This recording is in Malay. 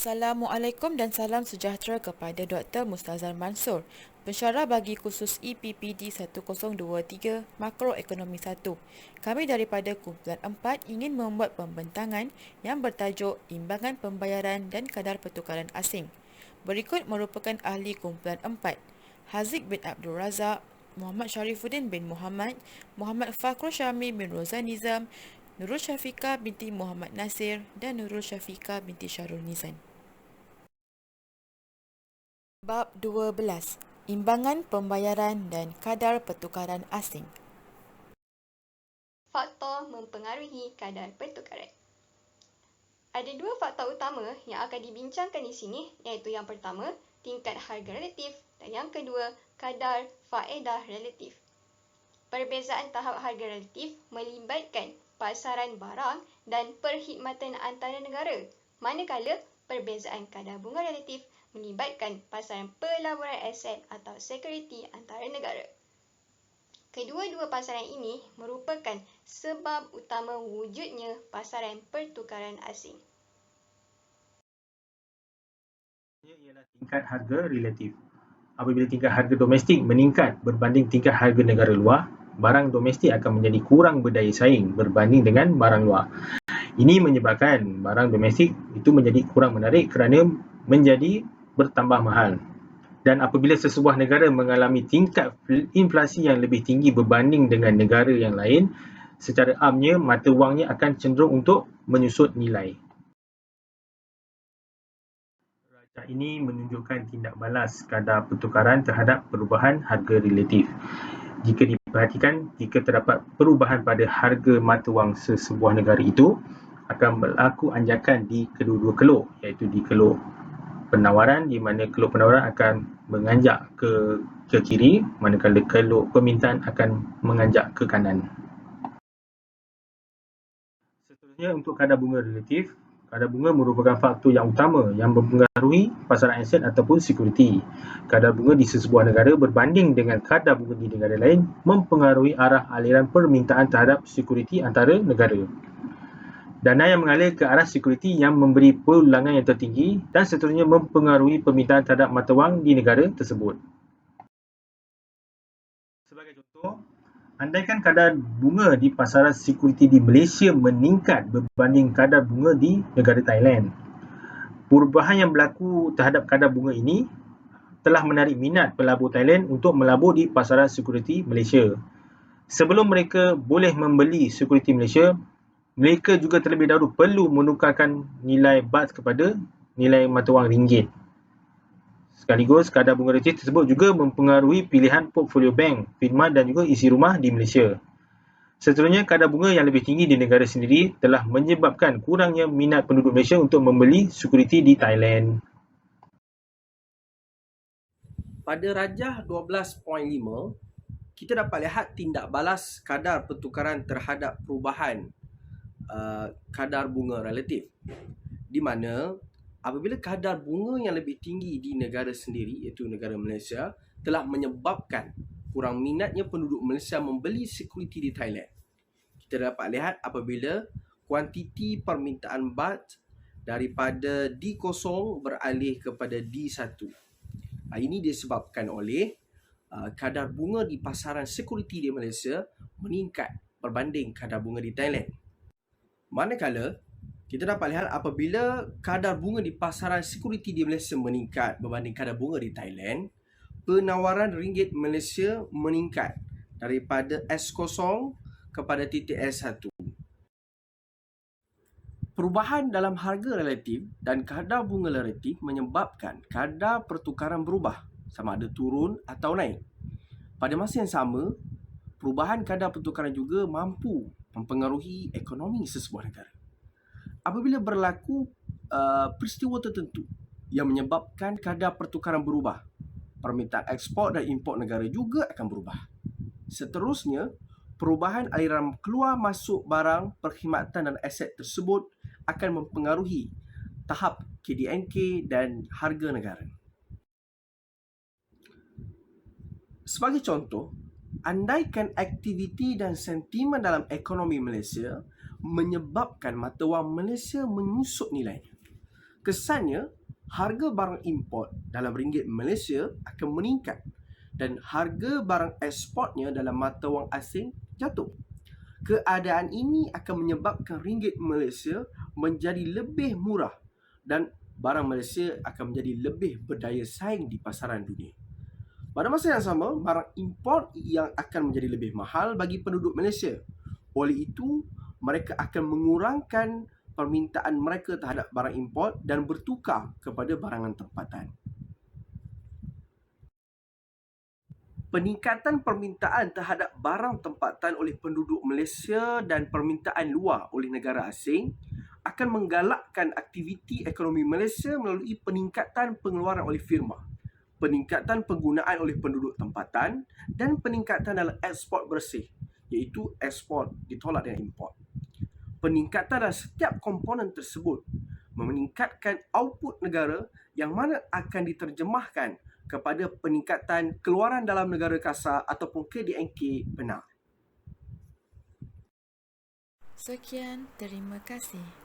Assalamualaikum dan salam sejahtera kepada Dr. Mustazal Mansur, pensyarah bagi kursus EPPD 1023 Makroekonomi 1. Kami daripada kumpulan 4 ingin membuat pembentangan yang bertajuk Imbangan Pembayaran dan Kadar Pertukaran Asing. Berikut merupakan ahli kumpulan 4: Haziq bin Abdul Razak, Muhammad Sharifuddin bin Muhammad, Muhammad Fakhrul Syami bin Rozan Nizam, Nurul Syafiqah binti Muhammad Nasir dan Nurul Syafiqah binti Syarul Nizam. Bab 12. Imbangan Pembayaran dan Kadar Pertukaran Asing. Faktor mempengaruhi kadar pertukaran. Ada dua faktor utama yang akan dibincangkan di sini, iaitu yang pertama, tingkat harga relatif, dan yang kedua, kadar faedah relatif. Perbezaan tahap harga relatif melibatkan pasaran barang dan perkhidmatan antara negara, manakala perbezaan kadar bunga relatif melibatkan pasaran pelaburan aset atau sekuriti antara negara. Kedua-dua pasaran ini merupakan sebab utama wujudnya pasaran pertukaran asing. Ialah tingkat harga relatif. Apabila tingkat harga domestik meningkat berbanding tingkat harga negara luar, barang domestik akan menjadi kurang berdaya saing berbanding dengan barang luar. Ini menyebabkan barang domestik itu menjadi kurang menarik kerana menjadi bertambah mahal. Dan apabila sesebuah negara mengalami tingkat inflasi yang lebih tinggi berbanding dengan negara yang lain, secara amnya mata wangnya akan cenderung untuk menyusut nilai. Rajah ini menunjukkan tindak balas kadar pertukaran terhadap perubahan harga relatif. Jika diperhatikan, jika terdapat perubahan pada harga mata wang sesebuah negara itu, akan berlaku anjakan di kedua-dua kelok, iaitu di kelok penawaran, di mana kelok penawaran akan menganjak ke kiri, manakala kelok permintaan akan menganjak ke kanan. Seterusnya, untuk kadar bunga relatif, kadar bunga merupakan faktor yang utama yang mempengaruhi pasaran aset ataupun sekuriti. Kadar bunga di sesebuah negara berbanding dengan kadar bunga di negara lain mempengaruhi arah aliran permintaan terhadap sekuriti antara negara. Dana yang mengalir ke arah sekuriti yang memberi pulangan yang tertinggi dan seterusnya mempengaruhi permintaan terhadap mata wang di negara tersebut. Sebagai contoh, andaikan kadar bunga di pasaran sekuriti di Malaysia meningkat berbanding kadar bunga di negara Thailand. Perubahan yang berlaku terhadap kadar bunga ini telah menarik minat pelabur Thailand untuk melabur di pasaran sekuriti Malaysia. Sebelum mereka boleh membeli sekuriti Malaysia, mereka juga terlebih dahulu perlu menukarkan nilai baht kepada nilai mata wang ringgit. Sekaligus, kadar bunga relatif tersebut juga mempengaruhi pilihan portfolio bank, firma dan juga isi rumah di Malaysia. Seterusnya, kadar bunga yang lebih tinggi di negara sendiri telah menyebabkan kurangnya minat penduduk Malaysia untuk membeli sekuriti di Thailand. Pada rajah 12.5, kita dapat lihat tindak balas kadar pertukaran terhadap perubahan kadar bunga relatif, di mana apabila kadar bunga yang lebih tinggi di negara sendiri, iaitu negara Malaysia, telah menyebabkan kurang minatnya penduduk Malaysia membeli sekuriti di Thailand. Kita dapat lihat apabila kuantiti permintaan baht daripada D0 beralih kepada D1. Ini disebabkan oleh kadar bunga di pasaran sekuriti di Malaysia meningkat berbanding kadar bunga di Thailand. Manakala, kita dapat lihat apabila kadar bunga di pasaran sekuriti di Malaysia meningkat berbanding kadar bunga di Thailand, penawaran ringgit Malaysia meningkat daripada S0 kepada titik S1. Perubahan dalam harga relatif dan kadar bunga relatif menyebabkan kadar pertukaran berubah, sama ada turun atau naik. Pada masa yang sama, perubahan kadar pertukaran juga mampu mempengaruhi ekonomi sesebuah negara. Apabila berlaku peristiwa tertentu yang menyebabkan kadar pertukaran berubah, permintaan ekspor dan import negara juga akan berubah. Seterusnya, perubahan aliran keluar masuk barang, perkhidmatan dan aset tersebut akan mempengaruhi tahap KDNK dan harga negara. Sebagai contoh, andaikan aktiviti dan sentimen dalam ekonomi Malaysia menyebabkan mata wang Malaysia menyusut nilainya, Kesannya, harga barang import dalam ringgit Malaysia akan meningkat dan harga barang eksportnya dalam mata wang asing jatuh. Keadaan ini akan menyebabkan ringgit Malaysia menjadi lebih murah dan barang Malaysia akan menjadi lebih berdaya saing di pasaran dunia. Pada masa yang sama, barang import yang akan menjadi lebih mahal bagi penduduk Malaysia. Oleh itu, mereka akan mengurangkan permintaan mereka terhadap barang import dan bertukar kepada barangan tempatan. Peningkatan permintaan terhadap barang tempatan oleh penduduk Malaysia dan permintaan luar oleh negara asing akan menggalakkan aktiviti ekonomi Malaysia melalui peningkatan pengeluaran oleh firma, peningkatan penggunaan oleh penduduk tempatan dan peningkatan dalam ekspor bersih, iaitu ekspor ditolak dengan import. Peningkatan dalam setiap komponen tersebut meningkatkan output negara yang mana akan diterjemahkan kepada peningkatan keluaran dalam negara kasar ataupun KDNK benar. Sekian, terima kasih.